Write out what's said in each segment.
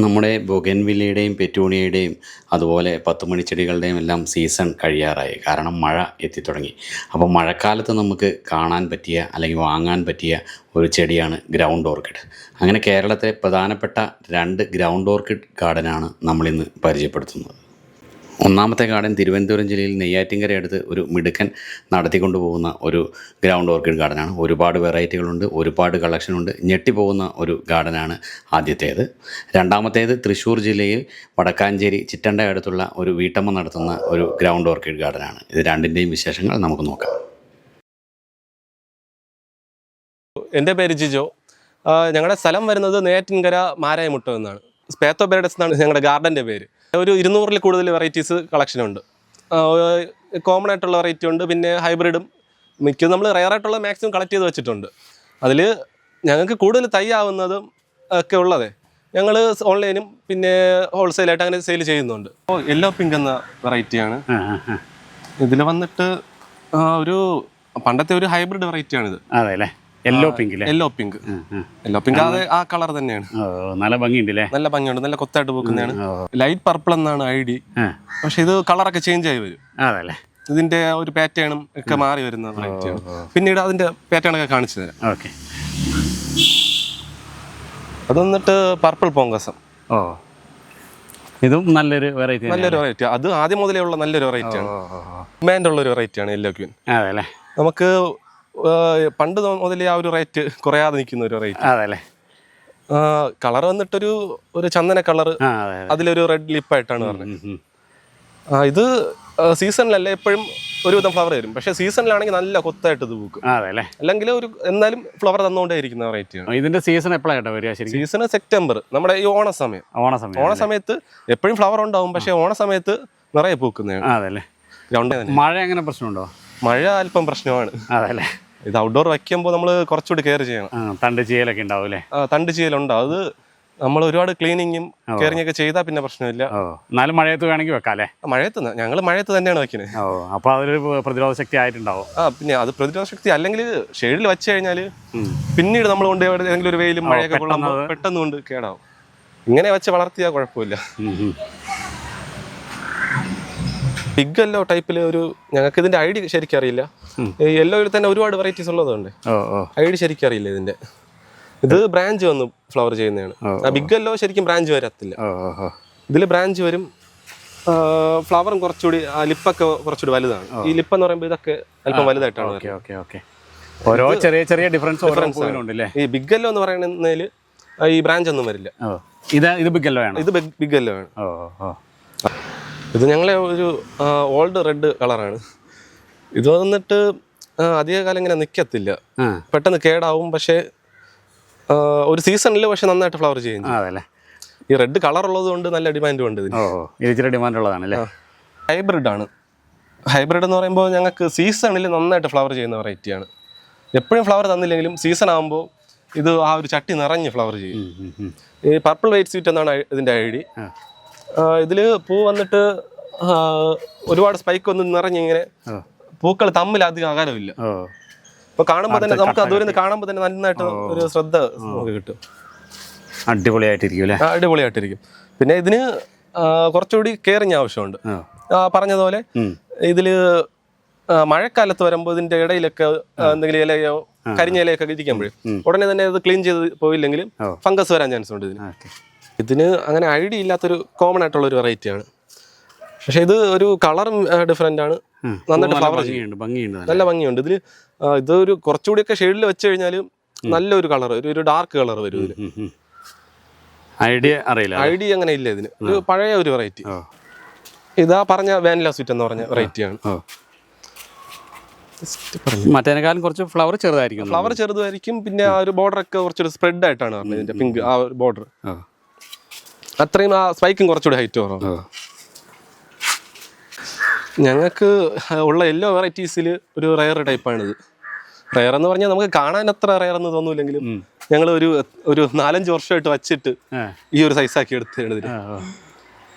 നമ്മുടെ ബൊഗൻവില്ലയുടെയും പെറ്റൂണിയയുടെയും അതുപോലെ പത്തുമണിച്ചെടികളുടെയും എല്ലാം സീസൺ കഴിയാറായി. കാരണം മഴ എത്തിത്തുടങ്ങി. അപ്പോൾ മഴക്കാലത്ത് നമുക്ക് കാണാൻ പറ്റിയ അല്ലെങ്കിൽ വാങ്ങാൻ പറ്റിയ ഒരു ചെടിയാണ് ഗ്രൗണ്ട് ഓർക്കിഡ്. അങ്ങനെ കേരളത്തിലെ പ്രധാനപ്പെട്ട 2 ഗ്രൗണ്ട് ഓർക്കിഡ് ഗാർഡനാണ് നമ്മളിന്ന് പരിചയപ്പെടുത്തുന്നത്. ഒന്നാമത്തെ ഗാർഡൻ തിരുവനന്തപുരം ജില്ലയിൽ നെയ്യാറ്റിൻകര അടുത്ത് ഒരു മിടുക്കൻ നടത്തിക്കൊണ്ടു പോകുന്ന ഒരു ഗ്രൗണ്ട് ഓർക്കിഡ് ഗാർഡനാണ്. ഒരുപാട് വെറൈറ്റികളുണ്ട്, ഒരുപാട് കളക്ഷനുണ്ട്. ഞെട്ടിപ്പോകുന്ന ഒരു ഗാർഡനാണ് ആദ്യത്തേത്. രണ്ടാമത്തേത് തൃശ്ശൂർ ജില്ലയിൽ വടക്കാഞ്ചേരി ചിറ്റണ്ട അടുത്തുള്ള ഒരു വീട്ടമ്മ നടത്തുന്ന ഒരു ഗ്രൗണ്ട് ഓർക്കിഡ് ഗാർഡനാണ്. ഇത് രണ്ടിൻ്റെയും വിശേഷങ്ങൾ നമുക്ക് നോക്കാം. എൻ്റെ പേര് ജിജോ. ഞങ്ങളുടെ സ്ഥലം വരുന്നത് നെയ്യാറ്റിൻകര മാരായമുട്ടം എന്നാണ്. സ്പേത്തോ ബെരഡസ് എന്നാണ് ഞങ്ങളുടെ ഗാർഡൻ്റെ പേര്. ഒരു 200-ൽ കൂടുതൽ വെറൈറ്റീസ് കളക്ഷനുണ്ട്. കോമൺ ആയിട്ടുള്ള വെറൈറ്റി ഉണ്ട്, പിന്നെ ഹൈബ്രിഡും മിക്കതും നമ്മൾ റെയർ ആയിട്ടുള്ള മാക്സിമം കളക്ട് ചെയ്ത് വെച്ചിട്ടുണ്ട്. അതിൽ ഞങ്ങൾക്ക് കൂടുതൽ തൈ ആവുന്നതും ഒക്കെ ഉള്ളത് ഞങ്ങൾ ഓൺലൈനും പിന്നെ ഹോൾസെയിലായിട്ട് അങ്ങനെ സെയിൽ ചെയ്യുന്നുണ്ട്. യെല്ലോ പിങ്ക് എന്ന വെറൈറ്റിയാണ്. ഇതിൽ വന്നിട്ട് ഒരു പണ്ടത്തെ ഒരു ഹൈബ്രിഡ് വെറൈറ്റിയാണിത്. അതെ അല്ലേ? Yellow pink. അത് ആ കളർ തന്നെയാണ്. നല്ല ഭംഗിയുണ്ട്. നല്ല ഭംഗിയുണ്ട്, നല്ല കൊത്തായിട്ട് പൂക്കുന്നതാണ്. ലൈറ്റ് പർപ്പിൾ എന്നാണ് ഐഡി. പക്ഷെ ഇത് കളറൊക്കെ ചേഞ്ച് ആയി വരും. അതല്ലേ? ഇതിന്റെ ഒരു പാറ്റേണും ഒക്കെ മാറി വരുന്ന വെറൈറ്റിയാണ്. പിന്നീട് അതിന്റെ പാറ്റേൺ ഒക്കെ കാണിച്ചു തരാം. ഓക്കെ. അത് വന്നിട്ട് പർപ്പിൾ പോങ്കസം. ഇതും നല്ലൊരു വെറൈറ്റി. അത് ആദ്യം മുതലേ ഉള്ള നല്ലൊരു വെറൈറ്റിയാണ്. ഡിമാൻഡ് ഉള്ള ഒരു വെറൈറ്റിയാണ് യെല്ലോ ക്വീൻ. അതല്ലേ? നമുക്ക് പണ്ട് മുതലേ ആ ഒരു റേറ്റ് കുറയാതെ നിൽക്കുന്ന ഒരു റേറ്റ്. അതല്ലേ? കളർ വന്നിട്ടൊരു ചന്ദന കളർ, അതിലൊരു റെഡ് ലിപ്പായിട്ടാണ് പറഞ്ഞത്. ഇത് സീസണിലല്ല, എപ്പോഴും ഒരുവിധം ഫ്ലവർ വരും. പക്ഷെ സീസണിലാണെങ്കിൽ നല്ല കൊത്തായിട്ട് ഇത് പൂക്കും. അല്ലെങ്കിൽ എന്നാലും ഫ്ലവർ തന്നുകൊണ്ടേ ഇരിക്കുന്ന വെറൈറ്റിയാണ്. ഇതിന്റെ സീസൺ എപ്പോഴായിട്ടാ വരിക? സീസൺ സെപ്റ്റംബർ, നമ്മുടെ ഈ ഓണ സമയത്ത് എപ്പോഴും ഫ്ലവർ ഉണ്ടാവും. പക്ഷെ ഓണ സമയത്ത് നിറയെ പൂക്കുന്നതാണ്. മഴ എങ്ങനെ പ്രശ്നമുണ്ടോ? മഴ അല്പം പ്രശ്നമാണ്. അതല്ലേ? ഇത് ഔട്ട്ഡോർ വയ്ക്കുമ്പോൾ നമ്മൾ കുറച്ചുകൂടി കെയർ ചെയ്യണം. തണ്ട് ചെയ്യലൊക്കെ ഉണ്ടാവും. തണ്ട് ചെയ്യലുണ്ടാവും. അത് നമ്മൾ ഒരുപാട് ക്ലീനിങ്ങും കെയറിംഗ് ഒക്കെ ചെയ്താൽ പിന്നെ പ്രശ്നമില്ല. എന്നാലും മഴയത്ത് വേണമെങ്കിൽ വെക്കാല്ലേ? ഞങ്ങൾ മഴയത്ത് തന്നെയാണ് വെക്കുന്നത്. അപ്പോൾ അതൊരു പ്രതിരോധ ശക്തി ആയിട്ടുണ്ടാവും. പിന്നെ അത് പ്രതിരോധ ശക്തി അല്ലെങ്കിൽ ഷെയ്ഡിൽ വെച്ച് കഴിഞ്ഞാൽ പിന്നീട് നമ്മൾ കൊണ്ട് ഏതെങ്കിലും ഒരു വെയിലും മഴയൊക്കെ കൊള്ളുമ്പോൾ പെട്ടെന്ന് കൊണ്ട് കേടാവും. ഇങ്ങനെ വെച്ച് വളർത്തിയാൽ കുഴപ്പമില്ല. ബിഗ് യെല്ലോ ടൈപ്പിൽ ഞങ്ങൾക്ക് ഇതിന്റെ ഐഡി ശരിക്കും അറിയില്ല. യെല്ലോയിൽ തന്നെ ഒരുപാട് വെറൈറ്റീസ് ഉള്ളതുകൊണ്ട് ഐഡി ശരിക്കും അറിയില്ല ഇതിന്റെ. ഇത് ബ്രാഞ്ച് വന്ന് ഫ്ലവർ ചെയ്യുന്നതാണ്. ബിഗ് യെല്ലോ ശരിക്കും ബ്രാഞ്ച് വരത്തില്ല. ഇതിൽ ബ്രാഞ്ച് വരും. ഫ്ലവറും കുറച്ചുകൂടി, ലിപ്പൊക്കെ കുറച്ചുകൂടി വലുതാണ്. ഈ ലിപ്പ് എന്ന് പറയുമ്പോൾ ഇതൊക്കെ അല്പം വലുതായിട്ടാണ്. ഓരോ ചെറിയ ചെറിയ ഡിഫറൻസ്. ഈ ബിഗ് യെല്ലോ എന്ന് പറയുന്നതിൽ ഈ ബ്രാഞ്ച് ഒന്നും വരില്ല. ഇത് ബിഗ് യെല്ലോ ആണ്. ഇത് ബിഗ് യെല്ലോ ആണ്. ഇത് ഞങ്ങളെ ഒരു ഓൾഡ് റെഡ് കളറാണ്. ഇത് വന്നിട്ട് അധികകാലം ഇങ്ങനെ നിൽക്കത്തില്ല, പെട്ടെന്ന് കേടാവും. പക്ഷേ ഒരു സീസണിൽ പക്ഷെ നന്നായിട്ട് ഫ്ലവർ ചെയ്യും. ഈ റെഡ് കളർ ഉള്ളത് കൊണ്ട് നല്ല ഡിമാൻഡും ഉണ്ട് ഇതിന്. ഡിമാൻഡ് ഉള്ളതാണല്ലേ? ഹൈബ്രിഡാണ്. ഹൈബ്രിഡ് എന്ന് പറയുമ്പോൾ ഞങ്ങൾക്ക് സീസണിൽ നന്നായിട്ട് ഫ്ലവർ ചെയ്യുന്ന വെറൈറ്റിയാണ്. എപ്പോഴും ഫ്ലവർ തന്നില്ലെങ്കിലും സീസൺ ആകുമ്പോൾ ഇത് ആ ഒരു ചട്ടി നിറഞ്ഞ് ഫ്ലവർ ചെയ്യും. ഈ പർപ്പിൾ വൈറ്റ് സ്വീറ്റ് എന്നാണ് ഇതിൻ്റെ ഐഡി. ഇതിൽ പൂ വന്നിട്ട് ഒരുപാട് സ്പൈക്ക് ഒന്നും നിറഞ്ഞിങ്ങനെ പൂക്കൾ തമ്മിൽ അധികം അകലമില്ല. അപ്പൊ കാണുമ്പോൾ തന്നെ നമുക്ക് അതുവരെ കാണുമ്പോൾ തന്നെ നന്നായിട്ട് ഒരു ശ്രദ്ധ നമുക്ക് കിട്ടും. അടിപൊളിയായിട്ടിരിക്കും. പിന്നെ ഇതിന് കുറച്ചുകൂടി കെയറിങ് ആവശ്യമുണ്ട്. പറഞ്ഞതുപോലെ ഇതില് മഴക്കാലത്ത് വരുമ്പോൾ ഇതിന്റെ ഇടയിലൊക്കെ എന്തെങ്കിലും ഇലയോ കരിഞ്ഞ ഇലയൊക്കെ ഇരിക്കുമ്പോഴേ ഉടനെ തന്നെ ഇത് ക്ലീൻ ചെയ്ത് പോയില്ലെങ്കിലും ഫംഗസ് വരാൻ ചാൻസ് ഉണ്ട് ഇതിന് അങ്ങനെ ഐഡിയ ഇല്ലാത്തൊരു കോമൺ ആയിട്ടുള്ള ഒരു വെറൈറ്റിയാണ്. പക്ഷെ ഇത് ഒരു കളറും ഡിഫറെന്റ് ആണ്. നന്നായിട്ട് ഫ്ലവർ നല്ല ഭംഗിയുണ്ട്. ഇതൊരു കുറച്ചുകൂടിയൊക്കെ ഷെയ്ഡിൽ വെച്ച് കഴിഞ്ഞാൽ നല്ലൊരു കളർ, ഒരു ഡാർക്ക് കളർ വരും ഇതിന്. ഐഡിയ അങ്ങനെ ഇല്ല ഇതിന്. ഒരു പഴയ ഒരു വെറൈറ്റി. ഇതാ പറഞ്ഞ വാനില സ്വീറ്റ് എന്ന് പറഞ്ഞ വെറൈറ്റിയാണ്. മറ്റേക്കാളും കുറച്ച് ഫ്ലവർ ചെറുതായിരിക്കും. പിന്നെ ആ ഒരു ബോർഡർ ഒക്കെ കുറച്ചൊരു സ്പ്രെഡ് ആയിട്ടാണ് പറഞ്ഞത്. ഇതിന്റെ പിങ്ക് ആ ഒരു ബോർഡർ അത്രയും, ആ സ്പൈക്കും കുറച്ചുകൂടി ഹൈറ്റ് കുറവാണ്. ഞങ്ങൾക്ക് ഉള്ള യെല്ലോ വെറൈറ്റീസിൽ ഒരു റയർ ടൈപ്പാണിത്. റയർ എന്ന് പറഞ്ഞാൽ നമുക്ക് കാണാൻ അത്ര റയർ എന്ന് തോന്നൂലെങ്കിലും ഞങ്ങൾ ഒരു 4-5 വർഷമായിട്ട് വച്ചിട്ട് ഈ ഒരു സൈസാക്കി എടുത്തതാണ് ഇതിന്.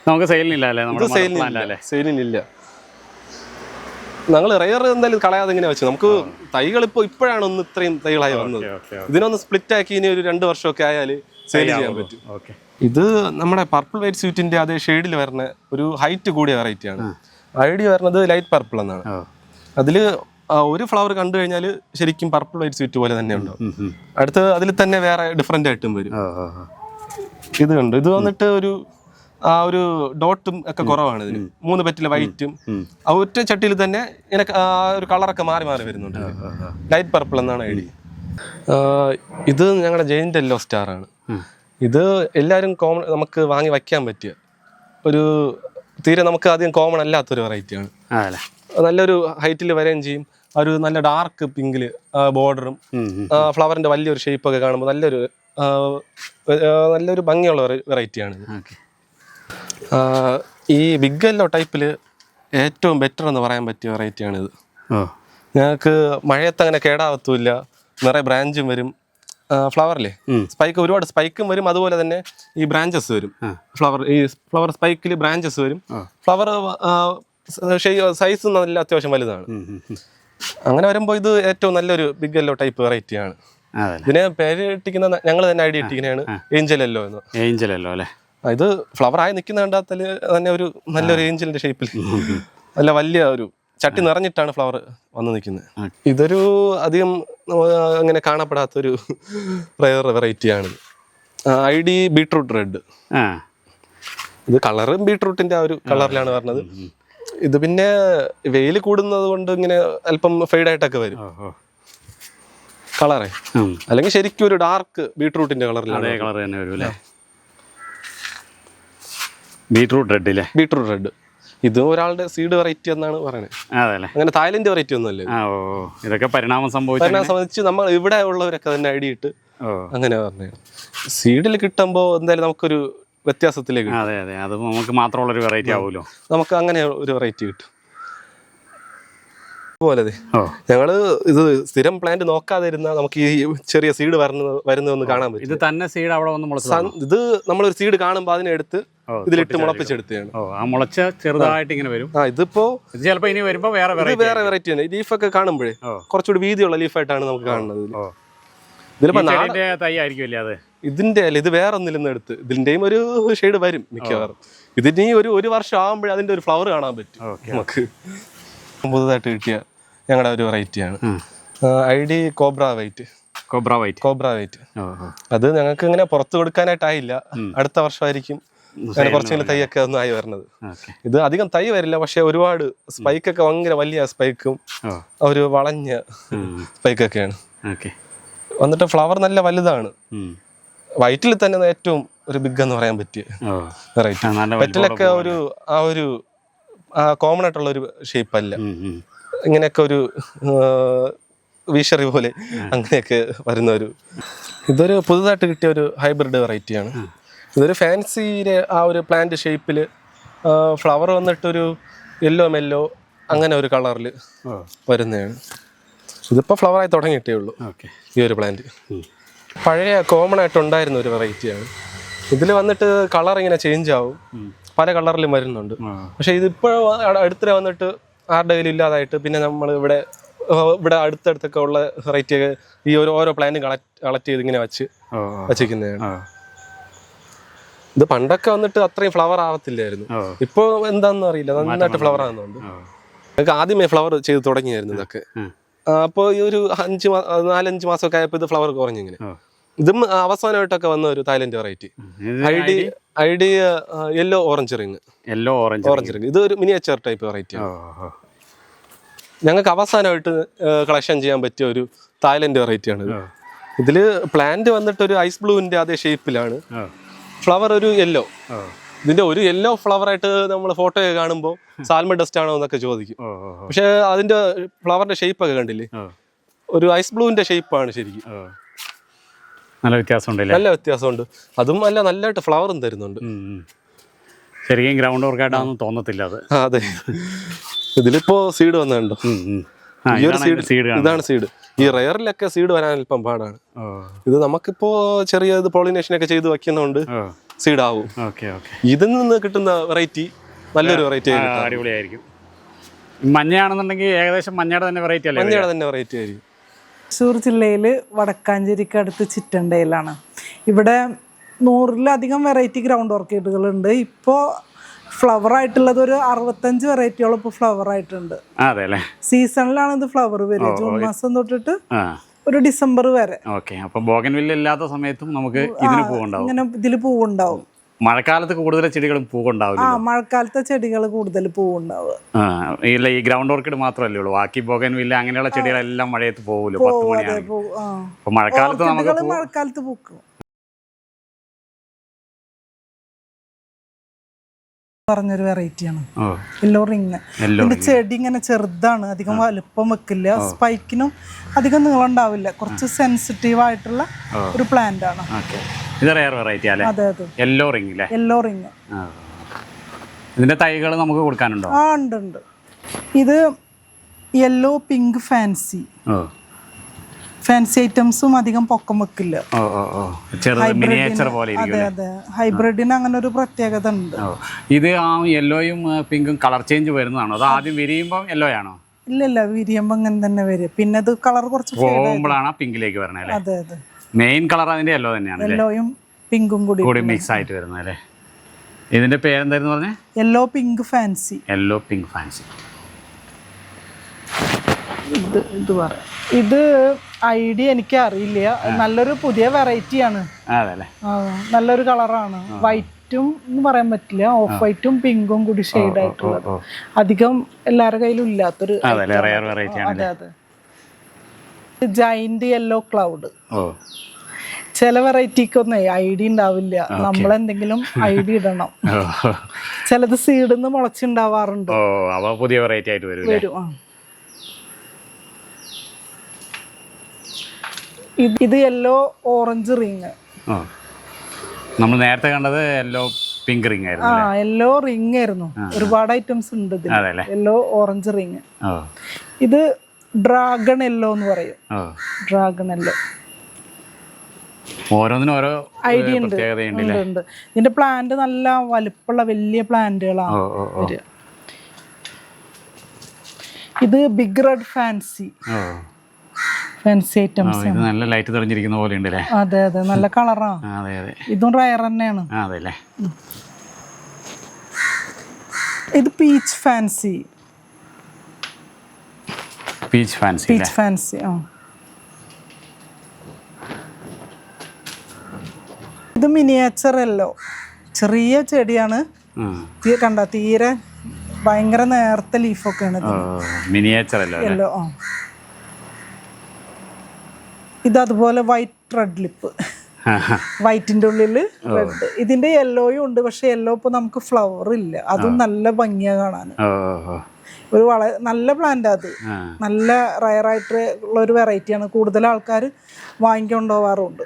നമുക്ക് സെയിലിനില്ല. ഞങ്ങൾ റയർ എന്തായാലും കളയാതെ ഇങ്ങനെ വെച്ചു. നമുക്ക് തൈകൾ ഇപ്പോഴാണ് ഇത്രയും തൈകളായി വന്നത്. ഇതിനൊന്ന് സ്പ്ലിറ്റ് ആക്കി ഇനി ഒരു 2 വർഷമൊക്കെ ആയാൽ സെയിൽ ചെയ്യാൻ പറ്റും. ഇത് നമ്മുടെ പർപ്പിൾ വൈറ്റ് സ്വീറ്റിന്റെ അതേ ഷെയ്ഡിൽ വരുന്ന ഒരു ഹൈറ്റ് കൂടിയ വെറൈറ്റിയാണ്. ഐഡിയ വരുന്നത് ലൈറ്റ് പർപ്പിൾ എന്നാണ്. അതിൽ ഒരു ഫ്ലവർ കണ്ടു കഴിഞ്ഞാൽ ശരിക്കും പർപ്പിൾ വൈറ്റ് സ്വീറ്റ് പോലെ തന്നെ ഉണ്ടാവും. അടുത്ത് അതിൽ തന്നെ വേറെ ഡിഫറെന്റ് ആയിട്ടും വരും. ഇത് കണ്ടു, ഇത് വന്നിട്ട് ഒരു ഡോട്ടും ഒക്കെ കുറവാണ്. ഇതിന് 3 പെറ്റിലെ വൈറ്റും ഒറ്റ ചട്ടിയിൽ തന്നെ ഇങ്ങനെ ഒരു കളറൊക്കെ മാറി മാറി വരുന്നുണ്ട്. ലൈറ്റ് പർപ്പിൾ എന്നാണ് ഐഡിയ. ഇത് ഞങ്ങളുടെ ജെയിന്റ് യെല്ലോ സ്റ്റാർ ആണ്. ഇത് എല്ലാവരും കോമൺ നമുക്ക് വാങ്ങി വയ്ക്കാൻ പറ്റിയ തീരെ നമുക്ക് ആദ്യം കോമൺ അല്ലാത്തൊരു വെറൈറ്റിയാണ്. നല്ലൊരു ഹൈറ്റിൽ വരികയും ചെയ്യും. ഒരു നല്ല ഡാർക്ക് പിങ്കില് ബോർഡറും ഫ്ലവറിന്റെ വലിയൊരു ഷേപ്പൊക്കെ കാണുമ്പോൾ നല്ലൊരു ഭംഗിയുള്ള വെറൈറ്റിയാണ്. ഈ ബിഗ് യെല്ലോ ടൈപ്പിൽ ഏറ്റവും ബെറ്റർ എന്ന് പറയാൻ പറ്റിയ വെറൈറ്റിയാണിത്. ഞങ്ങൾക്ക് മഴയത്ത് അങ്ങനെ കേടാവത്തുമില്ല, നിറയെ ബ്രാഞ്ചും വരും. ഫ്ലവറില്ലേ ഒരുപാട് സ്പൈക്കും വരും, അതുപോലെ തന്നെ ഈ ബ്രാഞ്ചസ് വരും. ഫ്ലവർ സ്പൈക്കിൽ ബ്രാഞ്ചസ് വരും. ഫ്ലവർ സൈസ് നല്ല അത്യാവശ്യം വലുതാണ്. അങ്ങനെ വരുമ്പോൾ ഇത് ഏറ്റവും നല്ലൊരു ബിഗ് യെല്ലോ ടൈപ്പ് വെറൈറ്റിയാണ്. ഇതിനെ പേര് ഇട്ടിക്കുന്ന ഞങ്ങൾ തന്നെ ഐഡിയ ഇട്ടിരിക്കുന്നതാണ് ഏഞ്ചൽ യെല്ലോ എന്ന്. ഏഞ്ചൽ യെല്ലോ അല്ലേ? ഇത് ഫ്ലവർ ആയി നിൽക്കുന്ന കണ്ടാൽ തന്നെ ഒരു നല്ലൊരു ഏഞ്ചലിന്റെ ഷേപ്പിൽ നല്ല വലിയ ഒരു ചട്ടി നിറഞ്ഞിട്ടാണ് ഫ്ലവർ വന്ന് നിൽക്കുന്നത്. ഇതൊരു അധികം അങ്ങനെ കാണപ്പെടാത്തൊരു റയർ വെറൈറ്റിയാണ്. ID beetroot red. ഇത് കളറും ബീട്രൂട്ടിന്റെ ആ ഒരു കളറിലാണ് പറഞ്ഞത്. ഇത് പിന്നെ വെയിൽ കൂടുന്നത് കൊണ്ട് ഇങ്ങനെ അല്പം ഫെയ്ഡായിട്ടൊക്കെ വരും കളറേ. അല്ലെങ്കിൽ ശരിക്കും ഒരു ഡാർക്ക് ബീട്രൂട്ടിന്റെ കളറിലാണ്. കളർ തന്നെ വരും അല്ലേ? Beetroot red. ഇത് ഒരാളുടെ സീഡ് വെറൈറ്റി എന്നാണ് പറയുന്നത്. അങ്ങനെ തായ്ലൻഡ് വെറൈറ്റി ഒന്നും അല്ലേ. ഇതൊക്കെ പരിണാമം സംബന്ധിച്ച് നമ്മൾ ഇവിടെ ഉള്ളവരൊക്കെ തന്നെ ഐഡിയ ഇട്ട് അങ്ങനെ പറഞ്ഞു. സീഡിൽ കിട്ടുമ്പോൾ എന്തായാലും നമുക്കൊരു വ്യത്യാസത്തിലേക്ക് അത് നമുക്ക് മാത്രമുള്ള ഒരു വെറൈറ്റി ആവുമല്ലോ. നമുക്ക് അങ്ങനെ ഒരു വെറൈറ്റി കിട്ടും. പോലെ ഞങ്ങള് ഇത് സ്ഥിരം പ്ലാന്റ് നോക്കാതെ ഇരുന്നാൽ നമുക്ക് ഈ ചെറിയ സീഡ് വരുന്നതൊന്ന് കാണാൻ പറ്റും. ഇത് തന്നെ സീഡ് അവിടെ ഇത് നമ്മളൊരു സീഡ് കാണുമ്പോൾ അതിനെടുത്ത് ഇതിലിട്ട് മുളപ്പിച്ചെടുത്തതാണ്. മുളച്ച ചെറുതായിട്ട് ഇങ്ങനെ വരും. ഇതിപ്പോ ചിലപ്പോ ഇനി വരുമ്പോ വേറെ വെറൈറ്റി ആണ്. ലീഫൊക്കെ കാണുമ്പോഴേ കുറച്ചുകൂടി വീതിയുള്ള ലീഫായിട്ടാണ് നമുക്ക് കാണുന്നത്. ഇതിന്റെ അല്ല, ഇത് വേറെ ഒന്നിൽ എടുത്ത് ഇതിന്റെയും ഒരു ഷെയ്ഡ് വരും മിക്കവാറും. ഇതിന് ഒരു വർഷം ആകുമ്പോഴേ അതിന്റെ ഒരു ഫ്ലവർ കാണാൻ പറ്റും നമുക്ക്. പുതുതായിട്ട് കിട്ടിയ ഞങ്ങളുടെ ഒരു വെറൈറ്റിയാണ് ഐഡി കോബ്ര വൈറ്റ്. അത് ഞങ്ങൾക്ക് ഇങ്ങനെ പുറത്ത് കൊടുക്കാനായിട്ടായില്ല, അടുത്ത വർഷമായിരിക്കും കുറച്ചെങ്കിലും തൈയൊക്കെ ഒന്നും ആയി വരണത്. ഇത് അധികം തൈ വരില്ല, പക്ഷെ ഒരുപാട് സ്പൈക്കൊക്കെ ഭയങ്കര വലിയ സ്പൈക്കും ഒരു വളഞ്ഞ സ്പൈക്കൊക്കെയാണ്. വന്നിട്ട് ഫ്ലവർ നല്ല വലുതാണ്. വൈറ്റിൽ തന്നെ ഏറ്റവും ഒരു ബിഗ് എന്ന് പറയാൻ പറ്റിയ വെറൈറ്റി. വെറ്റിലൊക്കെ ഒരു കോമൺ ആയിട്ടുള്ള ഒരു ഷേപ്പ് അല്ല, ഇങ്ങനെയൊക്കെ ഒരു വീഷറി പോലെ അങ്ങനെയൊക്കെ വരുന്ന ഇതൊരു പുതുതായിട്ട് കിട്ടിയ ഒരു ഹൈബ്രിഡ് വെറൈറ്റിയാണ്. ഇതൊരു ഫാൻസിയുടെ ആ ഒരു പ്ലാന്റ് ഷേപ്പിൽ ഫ്ലവർ വന്നിട്ടൊരു മെല്ലോ അങ്ങനെ ഒരു കളറിൽ വരുന്നതാണ്. ഇതിപ്പോൾ ഫ്ലവറായി തുടങ്ങിയിട്ടേ ഉള്ളൂ ഈ ഒരു പ്ലാന്റ്. പഴയ കോമൺ ആയിട്ട് ഉണ്ടായിരുന്ന ഒരു വെറൈറ്റിയാണ്. ഇതിൽ വന്നിട്ട് കളർ ഇങ്ങനെ ചേഞ്ച് ആവും, പല കളറിലും വരുന്നുണ്ട്. പക്ഷെ ഇതിപ്പോൾ അടുത്തിടെ വന്നിട്ട് ആരുടെ കയ്യിലും ഇല്ലാതായിട്ട് പിന്നെ നമ്മൾ ഇവിടെ അടുത്തടുത്തൊക്കെ ഉള്ള വെറൈറ്റിയൊക്കെ ഈ ഓരോ പ്ലാന്റും കളക്ട് ചെയ്ത് ഇങ്ങനെ വച്ചിരിക്കുന്നതാണ്. ഇത് പണ്ടൊക്കെ വന്നിട്ട് അത്രയും ഫ്ലവർ ആവത്തില്ലായിരുന്നു. ഇപ്പോൾ എന്താണെന്ന് അറിയില്ല, നന്നായിട്ട് ഫ്ലവർ ആകുന്നുണ്ട്. ഞങ്ങൾക്ക് ആദ്യമേ ഫ്ലവർ ചെയ്ത് തുടങ്ങിയായിരുന്നു ഇതൊക്കെ. അപ്പോൾ ഈ ഒരു 4-5 മാസമൊക്കെ ആയപ്പോൾ ഇത് ഫ്ലവർ കുറഞ്ഞിങ്ങനെ. ഇതും അവസാനമായിട്ടൊക്കെ വന്ന ഒരു Thailand variety ID yellow orange ring. ഇത് ഒരു മിനിയേച്ചർ ടൈപ്പ് വെറൈറ്റിയാണ്. ഞങ്ങൾക്ക് അവസാനമായിട്ട് കളക്ഷൻ ചെയ്യാൻ പറ്റിയ ഒരു തായ്ലൻഡ് വെറൈറ്റിയാണ്. ഇതിൽ പ്ലാന്റ് വന്നിട്ട് ഒരു ഐസ് ബ്ലൂവിന്റെ അതേ ഷേപ്പിലാണ്, ഫ്ലവർ ഒരു യെല്ലോ. ഇതിന്റെ ഒരു യെല്ലോ ഫ്ലവർ ആയിട്ട് നമ്മൾ ഫോട്ടോ കാണുമ്പോൾ സാൽമൺ ഡസ്റ്റ് ആണോ എന്നൊക്കെ ചോദിക്കും. പക്ഷെ അതിന്റെ ഫ്ലവറിന്റെ ഷേപ്പ് ഒക്കെ കണ്ടില്ലേ, ഒരു ഐസ് ബ്ലൂവിന്റെ ഷേപ്പാണ് ശരിക്കും. നല്ല വ്യത്യാസമുണ്ട്. അതും നല്ലതായിട്ട് ഫ്ലവറും തരുന്നുണ്ട്. ശരിക്കും ഗ്രൗണ്ട് വർക്കായിട്ടാണെന്ന് തോന്നത്തില്ല അത്. അതെ, ഇതിലിപ്പോ സീഡ് വന്നുണ്ടോ? ഈ ഒരു ഇതാണ് സീഡ്. ഈ റയറിലൊക്കെ സീഡ് വരാൻ അല്പം പാടാണ്. ഇത് നമുക്കിപ്പോ ചെറിയ പോളിനേഷൻ ഒക്കെ ചെയ്ത് വെക്കുന്നതുകൊണ്ട് സീഡ് ആവും. ഇതിൽ നിന്ന് കിട്ടുന്ന വെറൈറ്റി നല്ലൊരു വെറൈറ്റി അടിപൊളിയായിരിക്കും. മഞ്ഞയാണെന്നുണ്ടെങ്കിൽ ഏകദേശം മഞ്ഞയുടെ തന്നെ വെറൈറ്റി ആയിരിക്കും. തൃശ്ശൂർ ജില്ലയിൽ വടക്കാഞ്ചേരിക്ക് അടുത്ത് ചിറ്റണ്ടയിലാണ്. ഇവിടെ 100-ലധികം വെറൈറ്റി ഗ്രൗണ്ട് ഓർക്കിഡുകളുണ്ട്. ഇപ്പോൾ ഫ്ലവർ ആയിട്ടുള്ളത് ഒരു 65 വെറൈറ്റിയോളം ഇപ്പോൾ ഫ്ലവർ ആയിട്ടുണ്ട്. അതെ അല്ലേ? സീസണിലാണ് ഇത് ഫ്ലവർ വരിക, ജൂൺ മാസം തൊട്ടിട്ട് ഒരു ഡിസംബർ വരെ. ഓക്കെ. അപ്പോൾ ബോഗൻവില്ല ഇല്ലാത്ത സമയത്തും നമുക്ക് ഇതിന് പൂവുണ്ടാവും. ഇങ്ങനെ ഇതിൽ പൂവുണ്ടാവും. മഴക്കാലത്ത് കൂടുതൽ ചെടികളും പൂവുണ്ടാവില്ല. മഴക്കാലത്തെ ചെടികൾ കൂടുതൽ പൂവുണ്ടാവുക. ഇല്ല, ഈ ഗ്രൗണ്ട് ഓർക്കിഡ് മാത്രമല്ലേ ഉള്ളൂ, ബാക്കി ബോഗൻവില്ല അങ്ങനെയുള്ള ചെടികളെല്ലാം മഴയത്ത് പോകുമല്ലോ 10 മണിയാണ്. അപ്പോൾ മഴക്കാലത്ത് നമുക്ക് മഴക്കാലത്ത് പൂക്കും. പറഞ്ഞൊരു വെറൈറ്റിയാണ് യെല്ലോ റിങ്. ഇതിന്റെ ചെടി ഇങ്ങനെ ചെറുതാണ്, അധികം വലുപ്പം വെക്കില്ല, സ്പൈക്കിനും അധികം നീളം ഉണ്ടാവില്ല, കുറച്ച് സെൻസിറ്റീവ് ആയിട്ടുള്ള ഒരു പ്ലാന്റ് ആണ്. അതെ അതെ, യെല്ലോ റിങ്. Yellow ring. ഇതിന്റെ തൈകൾ നമുക്ക് കൊടുക്കാനുണ്ടോ? ഉണ്ട്. ഇത് യെല്ലോ പിങ്ക് ഫാൻസി. ഫാൻസി ഐറ്റംസും അധികം പൊക്കം വെക്കില്ല. അതെ അതെ, ഹൈബ്രിഡിന് അങ്ങനെ ഒരു പ്രത്യേകത ഉണ്ട്. ഇത് ആ യെല്ലോയും പിങ്കും കളർ ചേഞ്ച് വരുന്നതാണോ, അത് ആദ്യം വിരിയുമ്പോൾ യെല്ലോ ആണോ? ഇല്ല, വിരിയുമ്പോൾ അങ്ങനെ തന്നെ വരും. പിന്നെ അത് കളർ കുറച്ച് പോകുമ്പോഴാണ് പിങ്കിലേക്ക് വരുന്നത്. അതെ അതെ, മെയിൻ കളർ അതിന്റെ യെല്ലോ തന്നെയാണ്. യെല്ലോയും പിങ്കും കൂടി മിക്സ് ആയിട്ട് വരുന്നത് അല്ലേ? ഇതിന്റെ പേരെന്തായിരുന്നു പറഞ്ഞേ? Yellow pink fancy. Yellow pink fancy. ഇത് ഐഡിയ എനിക്ക് അറിയില്ല, നല്ലൊരു പുതിയ വെറൈറ്റിയാണ്. നല്ലൊരു കളറാണ്. വൈറ്റും എന്ന് പറയാൻ പറ്റില്ല, ഓഫ് വൈറ്റും പിങ്കും കൂടി ഷെയ്ഡ് ആയിട്ടുള്ളത്. അധികം എല്ലാവരുടെ കയ്യിലും ഇല്ലാത്തൊരു. അതെ അതെ. Giant yellow cloud. ചില വെറൈറ്റിക്കൊന്നും ഐഡിയ ഉണ്ടാവില്ല, നമ്മളെന്തെങ്കിലും ഐഡിയ ഇടണം. ചിലത് സീഡിന്ന് മുളച്ചുണ്ടാവാറുണ്ട്. പുതിയ വെറൈറ്റി ആയിട്ട് വരും. ഇത് യെല്ലോ ഓറഞ്ച് റിങ്. നമ്മൾ നേരത്തെ കണ്ടത് യെല്ലോ പിങ്ക് റിങ് ആയിരുന്നു. യെല്ലോ റിങ് ആയിരുന്നു. ഒരുപാട് ഐറ്റംസ് ഉണ്ട് ഇതിൽ. Yellow orange ring. ഇത് ഡ്രാഗൺ യെല്ലോ എന്ന് പറയും. Dragon yellow. ഓരോന്നിനും ഓരോ ഐഡിയ ഉണ്ട്. ഇതിന്റെ പ്ലാന്റ് നല്ല വലുപ്പമുള്ള വലിയ പ്ലാന്റുകളാണ്. ഇത് big red fancy. Fancy items. നല്ല ലൈറ്റ് തെളിഞ്ഞിരിക്കുന്ന പോലെ ഉണ്ട്. അതെ അതെ, നല്ല കളറാണ്. ഇതും റയർ തന്നെയാണ്. ഇത് പീച്ച് ഫാൻസി. Peach fancy. ഇത് മിനിയേച്ചർ യെല്ലോ. ചെറിയ ചെടിയാണ്, കണ്ട തീരെ ഭയങ്കര നേർത്ത ലീഫൊക്കെയാണ്. Miniature yellow. ഇത് അതുപോലെ വൈറ്റ് റെഡ് ലിപ്പ്. വൈറ്റിന്റെ ഉള്ളിൽ റെഡ്. ഇതിന്റെ യെല്ലോയും ഉണ്ട്, പക്ഷെ യെല്ലോ ഇപ്പൊ നമുക്ക് ഫ്ലവർ ഇല്ല. അതും നല്ല ഭംഗിയാ കാണാൻ. ഒരു വളരെ നല്ല പ്ലാന്റ്. അത് നല്ല റയർ ആയിട്ടുള്ള ഒരു വെറൈറ്റിയാണ്. കൂടുതൽ ആൾക്കാർ വാങ്ങിക്കൊണ്ടുപോവാറുണ്ട്.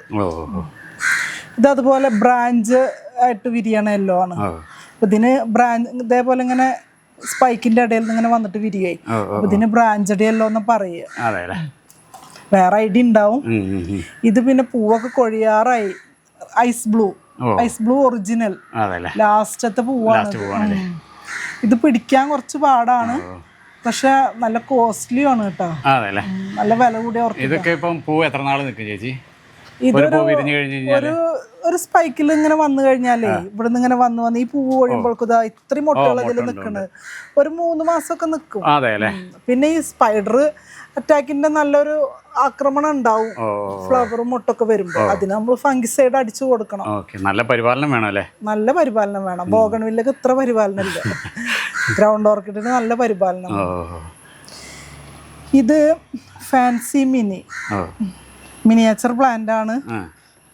ഇത് അതുപോലെ ബ്രാഞ്ച് ആയിട്ട് വിരിയണ യെല്ലോ ആണ്. ഇതിന് ബ്രാഞ്ച് ഇതേപോലെ ഇങ്ങനെ സ്പൈക്കിന്റെ ഇടയിൽ നിന്ന് ഇങ്ങനെ വന്നിട്ട് വിരിയായി. അപ്പൊ ഇതിന് ബ്രാഞ്ചഡ് യെല്ലോ എന്ന് പറയുക. വേറെ ഐഡിയ ഉണ്ടാവും. ഇത് പിന്നെ പൂവൊക്കെ കൊഴിയാറായി. ഐസ് ബ്ലൂ ഒറിജിനൽ ലാസ്റ്റത്തെ പൂവാണ്. ഇത് പിടിക്കാൻ കുറച്ച് പാടാണ്, പക്ഷെ നല്ല കോസ്റ്റ്ലി ആണ് കേട്ടോ. നല്ല വില കൂടിയ ഓർക്കിഡ്. ഒരു സ്പൈക്കിൽ ഇങ്ങനെ വന്നു കഴിഞ്ഞാലേ ഇവിടുന്ന് ഇങ്ങനെ വന്ന് ഈ പൂവ് കൊഴിയുമ്പോഴേക്കും ഇത്രയും മുട്ടകൾ ഇതിൽ നിൽക്കുന്നത് ഒരു 3 മാസമൊക്കെ നിൽക്കും. പിന്നെ ഈ സ്പൈഡർ അറ്റാക്കിന്റെ നല്ലൊരു ആക്രമണം ഉണ്ടാവും ഫ്ലവറും മുട്ടൊക്കെ വരുമ്പോ. അതിന് നമ്മൾ ഫംഗിസൈഡ് അടിച്ചു കൊടുക്കണം. നല്ല പരിപാലനം വേണം അല്ലേ? നല്ല പരിപാലനം വേണം. ബോഗൺവില്ലക്ക് ഇത്ര പരിപാലനം ഇല്ല. ഗ്രൗണ്ട് ഓർക്കിഡിന് നല്ല പരിപാലനം. ഇത് ഫാൻസി മിനിയേച്ചർ പ്ലാന്റ് ആണ്.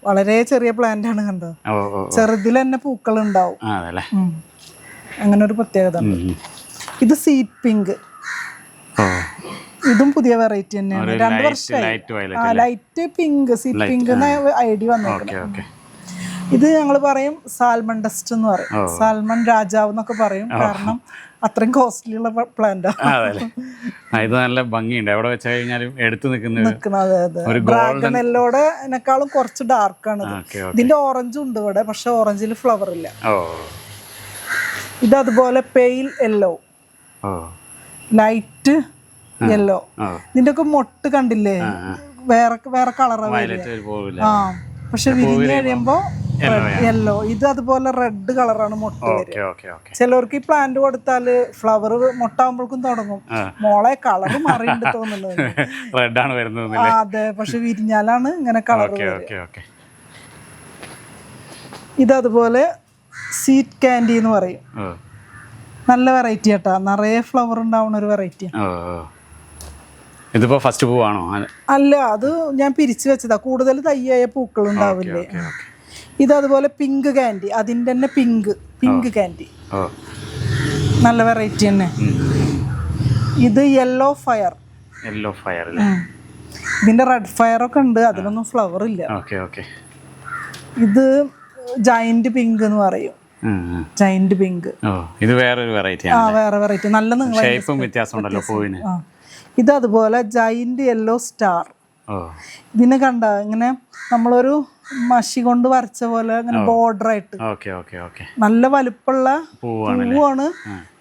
വളരെ ചെറിയ പ്ലാന്റ് ആണ്. കണ്ടോ, ചെറുതിൽ തന്നെ പൂക്കൾ ഉണ്ടാവും. അങ്ങനെ ഒരു പ്രത്യേകത ഉണ്ട്. ഇത് സീറ്റ് പിങ്ക്. ഇതും പുതിയ വെറൈറ്റി തന്നെയാണ്. 2 വർഷമായി. ലൈറ്റ് പിങ്ക്, സീറ്റ് പിങ്ക് എന്ന ഐഡിയ വന്നേക്കുന്നത്. ഇത് ഞങ്ങൾ പറയും സാൽമൺ ഡസ്റ്റ് എന്ന് പറയും. സാൽമൺ രാജാവ് എന്നൊക്കെ പറയും, കാരണം അത്രയും കോസ്റ്റ്ലി ഉള്ള പ്ലാന്റ്. ഇത് നല്ല ഭംഗിയുണ്ട്, എവിടെ വെച്ച് കഴിഞ്ഞാലും എടുത്തു നിൽക്കുന്നത്. ഡ്രാഗൺ യെല്ലോടെക്കാളും കുറച്ച് ഡാർക്കാണ്. ഇതിന്റെ ഓറഞ്ചും ഉണ്ട് ഇവിടെ, പക്ഷെ ഓറഞ്ചിൽ ഫ്ലവർ ഇല്ല. ഇത് അതുപോലെ പെയിൽ യെല്ലോ, ലൈറ്റ് യെല്ലോ. ഇതിന്റെ ഒക്കെ മൊട്ട് കണ്ടില്ലേ, വേറെ കളറാ. പക്ഷെ വിരിഞ്ഞ് കഴിയുമ്പോ യെല്ലോ. ഇത് അതുപോലെ റെഡ് കളറാണ് മുട്ട വരിക. Okay okay okay. ചിലവർക്ക് ഈ പ്ലാന്റ് കൊടുത്താല് ഫ്ലവർ മുട്ടാകുമ്പോഴേക്കും തുടങ്ങും. മോളെ കളറ് മാറിയിട്ട് തോന്നുന്നത് റെഡാണ് വരുന്നത്. അതെ, പക്ഷെ വിരിഞ്ഞാലാണ് ഇങ്ങനെ കളർ. ഇതതുപോലെ സ്വീറ്റ് കാൻഡി എന്ന് പറയും. നല്ല വെറൈറ്റി ആട്ടാ, നിറയെ ഫ്ലവർ ഉണ്ടാവുന്ന ഒരു വെറൈറ്റി. ഇതിപ്പോ ഫസ്റ്റ് പൂവാണോ? അല്ല, അത് ഞാൻ പിരിച്ചു വെച്ചതാ. കൂടുതൽ തയ്യായ പൂക്കൾ ഉണ്ടാവില്ലേ. ഇതതുപോലെ പിങ്ക് കാൻഡി, അതിൻ്റെ തന്നെ പിങ്ക് കാൻഡി, നല്ല വെറൈറ്റി തന്നെ. ഇത് യെല്ലോ ഫയർ. ഇതിന്റെ റെഡ് ഫയർ ഒക്കെ ഉണ്ട്, അതിലൊന്നും ഫ്ലവർ ഇല്ല. ഇത് ജയന്റ് പിങ്ക് എന്ന് പറയും. ജയന്റ് പിങ്ക് ഇത് വേറൊരു വെറൈറ്റി. വേറെ വെറൈറ്റി, നല്ല നീളം. ഇത് അതുപോലെ ജയന്റ് യെല്ലോ സ്റ്റാർ. ഇതിനെ കണ്ട ഇങ്ങനെ നമ്മളൊരു മഷി കൊണ്ട് വരച്ച പോലെ ഇങ്ങനെ ബോർഡർ ആയിട്ട് നല്ല വലുപ്പമുള്ള പൂവാണ്.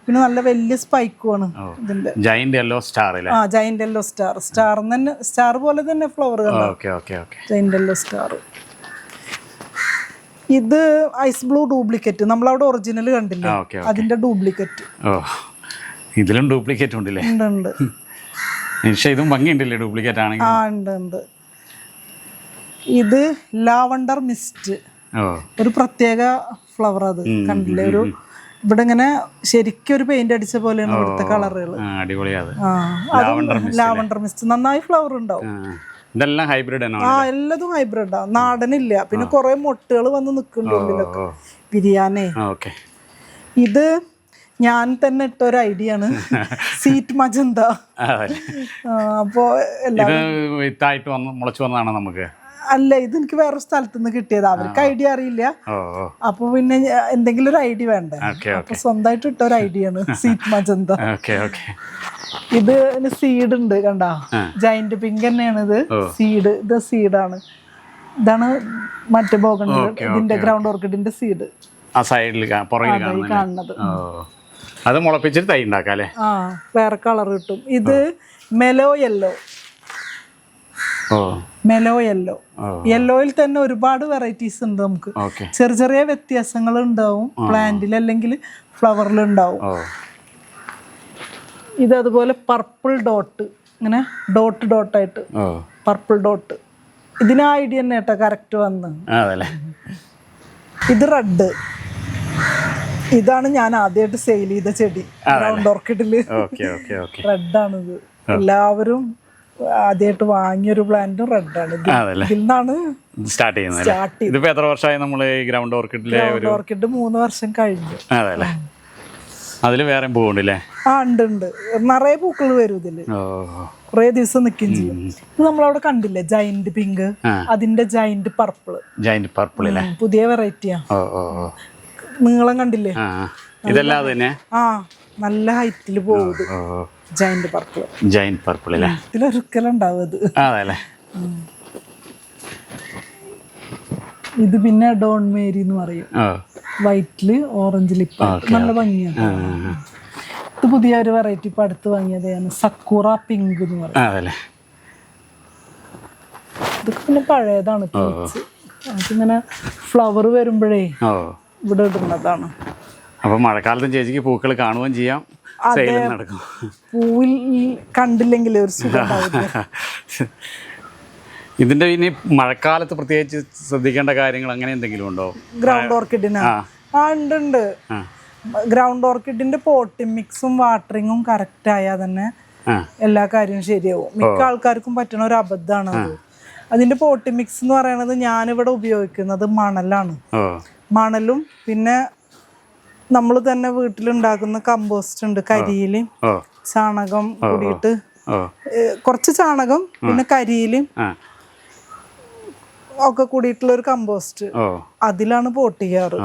പിന്നെ നല്ല വലിയ സ്പൈക്കുമാണ് ഇതിന്റെ. Giant yellow star. Giant yellow star. Star പോലെ തന്നെ ഫ്ലവർ കണ്ടോ, ജയന്റ് യെല്ലോ സ്റ്റാർ. ഇത് ഐസ് ബ്ലൂ ഡ്യൂപ്ലിക്കേറ്റ്. നമ്മളവിടെ ഒറിജിനൽ കണ്ടില്ല, അതിന്റെ ഡ്യൂപ്ലിക്കേറ്റ്. ഇതിലും ഡ്യൂപ്ലിക്കേറ്റ് ഉണ്ടല്ലേ? ഉണ്ട്. ഇതും ഭംഗിയുണ്ടല്ലേ ഡ്യൂപ്ലിക്കേറ്റ് ആണെങ്കിൽ? ഉണ്ട്. ഇത് ലാവണ്ടർ മിസ്റ്റ്, ഒരു പ്രത്യേക ഫ്ലവർ. അത് കണ്ടില്ലേ, ഒരു ഇവിടെ ഇങ്ങനെ ശരിക്കും ഒരു പെയിന്റ് അടിച്ച പോലെയാണ് ഇവിടുത്തെ കളറുകൾ. ലാവണ്ടർ മിസ്റ്റ് നന്നായി ഫ്ലവർ ഉണ്ടാവും. ഇതെല്ലാം ഹൈബ്രിഡ് ആണ്. എല്ലാതും ഹൈബ്രിഡാ, നാടനില്ല. പിന്നെ കുറെ മൊട്ടുകൾ വന്ന് നിൽക്കുന്നുണ്ട് ഉള്ളിലൊക്കെ ബിരിയാണി. ഇത് ഞാൻ തന്നെ ഇട്ട ഒരു ഐഡിയ ആണ്, സീറ്റ് മജന്ത. അപ്പോ മുളച്ചു വന്നതാണ് നമുക്ക്. അല്ല, ഇതെനിക്ക് വേറെ സ്ഥലത്ത് നിന്ന് കിട്ടിയത്. അവർക്ക് ഐഡിയ അറിയില്ല. അപ്പൊ പിന്നെ എന്തെങ്കിലും ഒരു ഐഡിയ വേണ്ടേ, അപ്പൊ സ്വന്തമായിട്ട് ഇട്ട ഒരു ഐഡിയ ആണ് സീറ്റ് മജന്ത. ഇത് സീഡ് ഉണ്ട് കണ്ടാ, ജയന്റ് പിങ്ക് തന്നെയാണ് ഇത്. ഇത് സീഡാണ്. ഇതാണ് മറ്റേ ബോഗൺവില്ല, ഇതിന്റെ ഗ്രൗണ്ട് ഓർക്കിഡിന്റെ സീഡ് കാണുന്നത്. അത് മുളപ്പിച്ചിട്ട് തൈ ഉണ്ടാക്കാം. വേറെ കളർ കിട്ടും. ഇത് മെലോ യെല്ലോ. യെല്ലോയിൽ തന്നെ ഒരുപാട് വെറൈറ്റീസ് ഉണ്ട് നമുക്ക്. ചെറിയ ചെറിയ വ്യത്യാസങ്ങൾ ഉണ്ടാവും പ്ലാന്റിൽ അല്ലെങ്കിൽ ഫ്ലവറിൽ ഉണ്ടാവും. ഇത് അതുപോലെ പർപ്പിൾ ഡോട്ട്, ഇങ്ങനെ ഡോട്ടായിട്ട് പർപ്പിൾ ഡോട്ട്. ഇതിന് ഐഡിയ തന്നെ കേട്ടോ കറക്റ്റ് വന്ന്. ഇത് റെഡ്. ഇതാണ് ഞാൻ ആദ്യമായിട്ട് സെയിൽ ചെയ്ത ചെടി ഗ്രൗണ്ട് ഓർക്കിഡില്. റെഡാണിത്. എല്ലാവരും ആദ്യമായിട്ട് വാങ്ങിയൊരു പ്ലാന്റും റെഡാണ്. ഇതിൽ നിന്നാണ് സ്റ്റാർട്ട് ചെയ്യുന്നത്. എത്ര വർഷമായി നമ്മള് ഗ്രൗണ്ട് ഓർക്കിഡിലെ? ഗ്രൗണ്ട് ഓർക്കിഡ് 3 വർഷം കഴിഞ്ഞു. അതില് വേറെ പൂവുണ്ടല്ലേ? ഉണ്ട്. നിറയെ പൂക്കൾ വരും ഇതില്, കുറെ ദിവസം നിൽക്കും ചെയ്യും. ഇത് നമ്മളവിടെ കണ്ടില്ലേ ജയന്റ് പിങ്ക്, അതിന്റെ ജയന്റ് പർപ്പിൾ. പുതിയ വെറൈറ്റിയാ. നീളം കണ്ടില്ലേ? ഇതെല്ലാം തന്നെ നല്ല ഹൈറ്റിൽ പോകും. ജയന്റ് പർപ്പിൾ ഇതിലൊരിക്കലുണ്ടാവും അത്. ഇത് പിന്നെ ഡോൺ മേരി എന്ന് പറയും. വൈറ്റില് ഓറഞ്ച് ലിപ്പ്, നല്ല ഭംഗിയാണ്. ഇത് പുതിയ ഒരു വെറൈറ്റി ഇപ്പൊ അടുത്ത് വാങ്ങിയതാണ്, സക്കുറ പിങ്ക് എന്ന് പറയും. ഇതൊക്കെ പിന്നെ പഴയതാണ്. അതിങ്ങനെ ഫ്ലവർ വരുമ്പോഴേ ഇവിടെ ഇടുന്നതാണ്. അപ്പൊ മഴക്കാലത്തും ചേച്ചിക്ക് പൂക്കൾ കാണുകയും ചെയ്യാം, നടക്കും. പൂവിൽ കണ്ടില്ലെങ്കിൽ ഒരു സുഖം. ഇതിന്റെ ഇനി മഴക്കാലത്ത് പ്രത്യേകിച്ച് ശ്രദ്ധിക്കേണ്ട കാര്യങ്ങൾ അങ്ങനെ എന്തെങ്കിലും ഉണ്ടോ? ഗ്രൗണ്ട് ഓർക്കിഡിന് ഉണ്ട്. ഗ്രൗണ്ട് ഓർക്കിഡിന്റെ പോട്ടിംഗ് മിക്സും വാട്ടറിങ്ങും കറക്റ്റ് ആയാൽ തന്നെ എല്ലാ കാര്യവും ശരിയാവും. മിക്ക ആൾക്കാർക്കും പറ്റുന്ന ഒരു അബദ്ധമാണ് അത്. അതിന്റെ പോട്ടിംഗ് മിക്സ് എന്ന് പറയുന്നത് ഞാനിവിടെ ഉപയോഗിക്കുന്നത് മണലാണ്. മണലും പിന്നെ നമ്മൾ തന്നെ വീട്ടിലുണ്ടാക്കുന്ന കമ്പോസ്റ്റ് ഉണ്ട്, കരിയിലും ചാണകം കൂടിയിട്ട്, കുറച്ച് ചാണകം പിന്നെ കരിയിലും ഒക്കെ കൂടിയിട്ടുള്ള ഒരു കമ്പോസ്റ്റ്, അതിലാണ് പോട്ട് ചെയ്യാറ്.